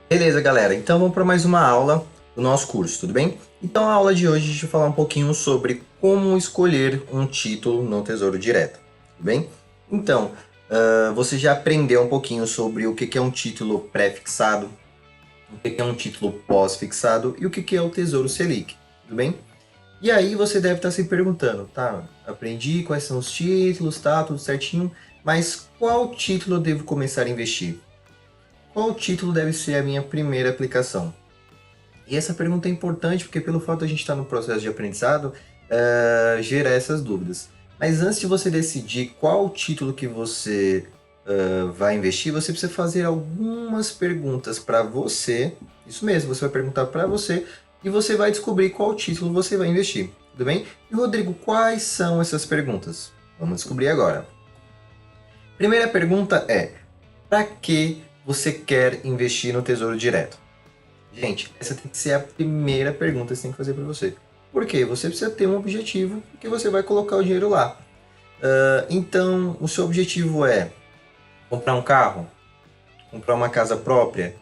Beleza, galera. Então vamos para mais uma aula do nosso curso, tudo bem? Então a aula de hoje a gente vai falar um pouquinho sobre como escolher um título no Tesouro Direto, tudo bem? Então, você já aprendeu um pouquinho sobre o que é um título pré-fixado, o que é um título pós-fixado e o que é o Tesouro Selic, tudo bem? E aí você deve estar se perguntando, tá? Aprendi quais são os títulos, tá? Tudo certinho, mas qual título eu devo começar a investir? Qual título deve ser a minha primeira aplicação? E essa pergunta é importante porque pelo fato de a gente estar no processo de aprendizado, gera essas dúvidas. Mas antes de você decidir qual título que você vai investir, você precisa fazer algumas perguntas para você. Isso mesmo, você vai perguntar para você e você vai descobrir qual título você vai investir. Tudo bem? E Rodrigo, quais são essas perguntas? Vamos descobrir agora. Primeira pergunta é: para que você quer investir no Tesouro Direto? Gente, essa tem que ser a primeira pergunta que você tem que fazer para você. Por quê? Você precisa ter um objetivo que você vai colocar o dinheiro lá. Então, o seu objetivo é comprar um carro, comprar uma casa própria,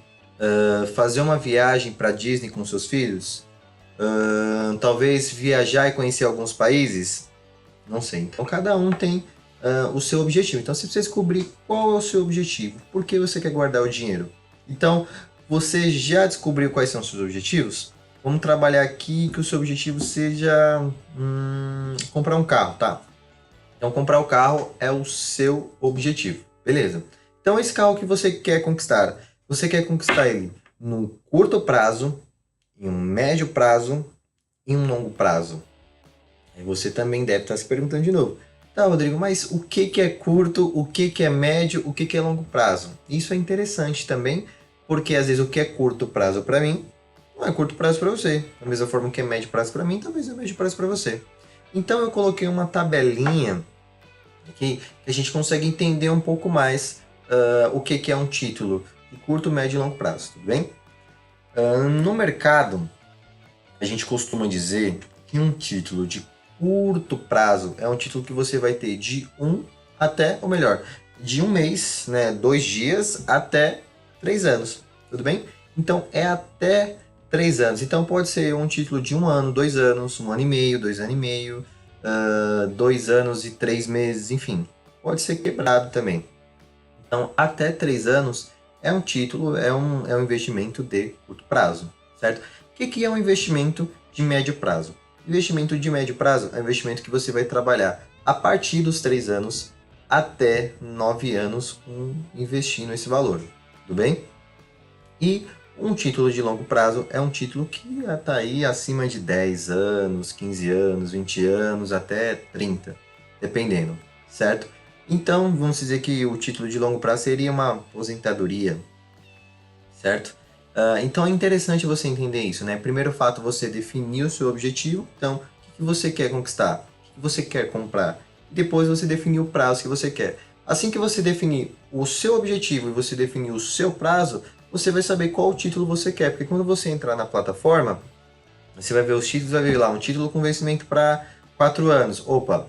fazer uma viagem para Disney com seus filhos, talvez viajar e conhecer alguns países. Não sei. Então, cada um tem o seu objetivo. Então, você precisa descobrir qual é o seu objetivo. Por que você quer guardar o dinheiro? Então, você já descobriu quais são os seus objetivos? Vamos trabalhar aqui que o seu objetivo seja comprar um carro, tá? Então, comprar o carro é o seu objetivo. Beleza. Então, esse carro que você quer conquistar, você quer conquistar ele no curto prazo, em um médio prazo e em um longo prazo. Aí você também deve estar se perguntando de novo. Tá, Rodrigo, mas o que é curto, o que é médio, o que é longo prazo? Isso é interessante também, porque às vezes o que é curto prazo para mim, não é curto prazo para você. Da mesma forma que é médio prazo para mim, talvez é médio prazo para você. Então eu coloquei uma tabelinha aqui que a gente consegue entender um pouco mais o que é um título de curto, médio e longo prazo, tudo bem? No mercado, a gente costuma dizer que um título de curto prazo é um título que você vai ter de até, ou melhor, de um mês, né, 2 dias até 3 anos, tudo bem? Então é até 3 anos. Então pode ser um título de 1 ano, 2 anos, 1 ano e meio, 2 anos e meio, 2 anos e 3 meses, enfim. Pode ser quebrado também. Então até 3 anos é um título, é um investimento de curto prazo, certo? O que é um investimento de médio prazo? Investimento de médio prazo é um investimento que você vai trabalhar a partir dos 3 anos até 9 anos investindo esse valor, tudo bem? E um título de longo prazo é um título que está aí acima de 10 anos, 15 anos, 20 anos, até 30, dependendo, certo? Então, vamos dizer que o título de longo prazo seria uma aposentadoria, certo? Então é interessante você entender isso, né? Primeiro fato, você definir o seu objetivo. Então, o que você quer conquistar? O que você quer comprar? E depois você definir o prazo que você quer. Assim que você definir o seu objetivo e você definir o seu prazo, você vai saber qual título você quer. Porque quando você entrar na plataforma, você vai ver os títulos, vai ver lá um título com vencimento para 4 anos. Opa,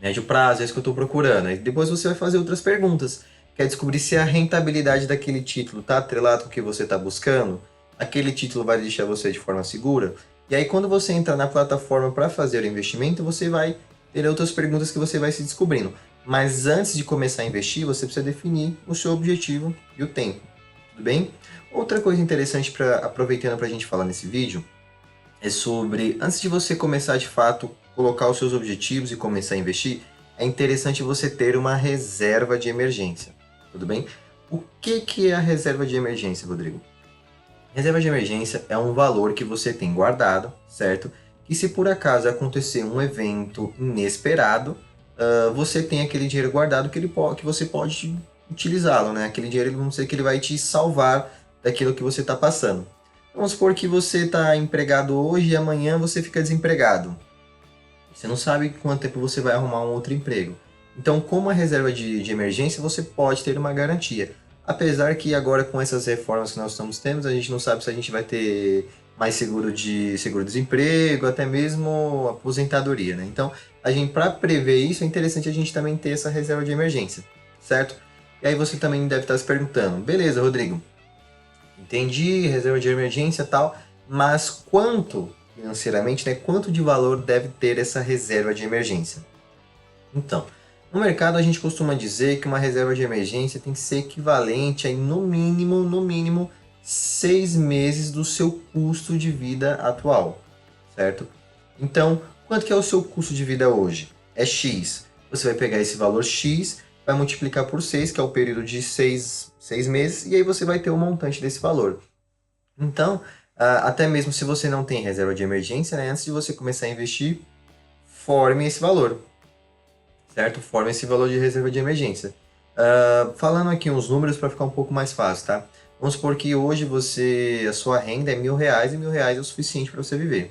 médio prazo, é isso que eu estou procurando. Aí depois você vai fazer outras perguntas. Quer descobrir se a rentabilidade daquele título está atrelado com o que você está buscando? Aquele título vai deixar você de forma segura? E aí quando você entrar na plataforma para fazer o investimento, você vai ter outras perguntas que você vai se descobrindo. Mas antes de começar a investir, você precisa definir o seu objetivo e o tempo. Tudo bem? Outra coisa interessante, aproveitando para a gente falar nesse vídeo, é sobre, antes de você começar de fato colocar os seus objetivos e começar a investir, é interessante você ter uma reserva de emergência, tudo bem? O que é a reserva de emergência, Rodrigo? Reserva de emergência é um valor que você tem guardado, certo? Que se por acaso acontecer um evento inesperado, você tem aquele dinheiro guardado que você pode utilizá-lo, né? Aquele dinheiro, vamos dizer que ele vai te salvar daquilo que você está passando. Vamos supor que você está empregado hoje e amanhã você fica desempregado. Você não sabe quanto tempo você vai arrumar um outro emprego. Então, como a reserva de emergência, você pode ter uma garantia. Apesar que agora com essas reformas que nós estamos tendo, a gente não sabe se a gente vai ter mais seguro-desemprego, até mesmo aposentadoria, né? Então, para prever isso, é interessante a gente também ter essa reserva de emergência, certo? E aí você também deve estar se perguntando, beleza, Rodrigo, entendi, reserva de emergência e tal, mas quanto financeiramente, né? Quanto de valor deve ter essa reserva de emergência? Então, no mercado a gente costuma dizer que uma reserva de emergência tem que ser equivalente a, no mínimo, 6 meses do seu custo de vida atual, certo? Então, quanto que é o seu custo de vida hoje? É X. Você vai pegar esse valor X, vai multiplicar por 6, que é o período de 6 meses, e aí você vai ter o montante desse valor. Então, até mesmo se você não tem reserva de emergência, né, antes de você começar a investir, forme esse valor, certo? Forme esse valor de reserva de emergência. Falando aqui uns números para ficar um pouco mais fácil, tá? Vamos supor que hoje a sua renda é R$ 1.000 e R$ 1.000 é o suficiente para você viver.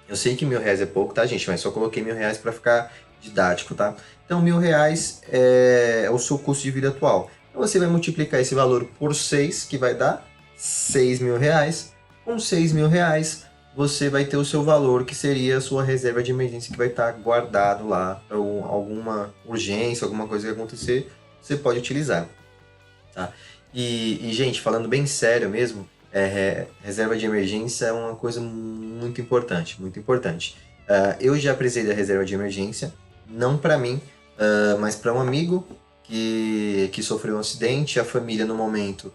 Eu sei que R$ 1.000 é pouco, tá, gente? Mas só coloquei R$ 1.000 para ficar didático, tá? Então, R$ 1.000 é o seu custo de vida atual. Então, você vai multiplicar esse valor por 6, que vai dar R$ 6.000. Com R$ 6.000, você vai ter o seu valor, que seria a sua reserva de emergência, que vai estar guardado lá para alguma urgência, alguma coisa que acontecer, você pode utilizar, tá? Gente, falando bem sério mesmo, reserva de emergência é uma coisa muito importante, muito importante. Eu já precisei da reserva de emergência, não para mim, mas para um amigo que sofreu um acidente. A família no momento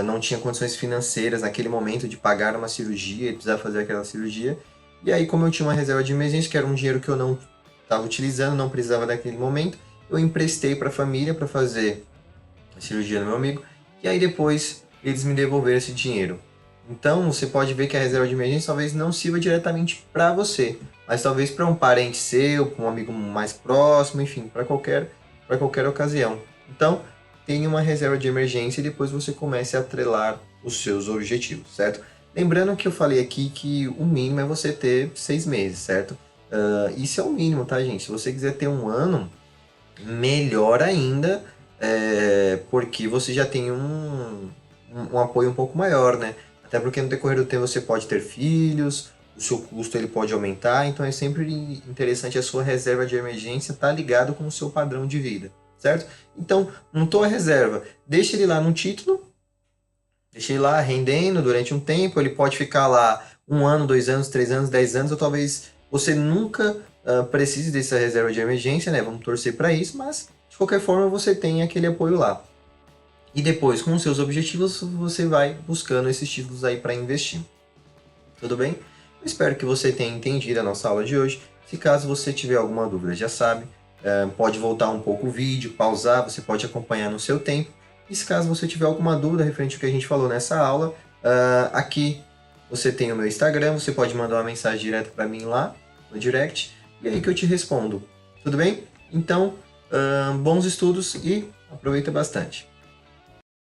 não tinha condições financeiras naquele momento de pagar uma cirurgia, ele precisava fazer aquela cirurgia. E aí, como eu tinha uma reserva de emergência, que era um dinheiro que eu não estava utilizando, não precisava naquele momento, eu emprestei para a família para fazer a cirurgia do meu amigo. E aí depois eles me devolveram esse dinheiro. Então você pode ver que a reserva de emergência talvez não sirva diretamente para você, mas talvez para um parente seu, para um amigo mais próximo, enfim, para qualquer ocasião. Então tenha uma reserva de emergência e depois você comece a atrelar os seus objetivos, certo? Lembrando que eu falei aqui que o mínimo é você ter 6 meses, certo? Isso é o mínimo, tá, gente? Se você quiser ter um ano, melhor ainda, porque você já tem um apoio um pouco maior, né? Até porque no decorrer do tempo você pode ter filhos, o seu custo ele pode aumentar, então é sempre interessante a sua reserva de emergência estar ligado com o seu padrão de vida, certo? Então, montou a reserva, deixa ele lá no título, deixa ele lá rendendo durante um tempo, ele pode ficar lá 1 ano, 2 anos, 3 anos, 10 anos, ou talvez você nunca precise dessa reserva de emergência, né? Vamos torcer para isso, mas de qualquer forma você tem aquele apoio lá. E depois, com os seus objetivos, você vai buscando esses títulos aí para investir. Tudo bem? Eu espero que você tenha entendido a nossa aula de hoje. Se caso você tiver alguma dúvida, já sabe, pode voltar um pouco o vídeo, pausar, você pode acompanhar no seu tempo. E se caso você tiver alguma dúvida referente ao que a gente falou nessa aula, aqui você tem o meu Instagram, você pode mandar uma mensagem direto para mim lá no direct, e aí que eu te respondo. Tudo bem? Então, bons estudos e aproveita bastante.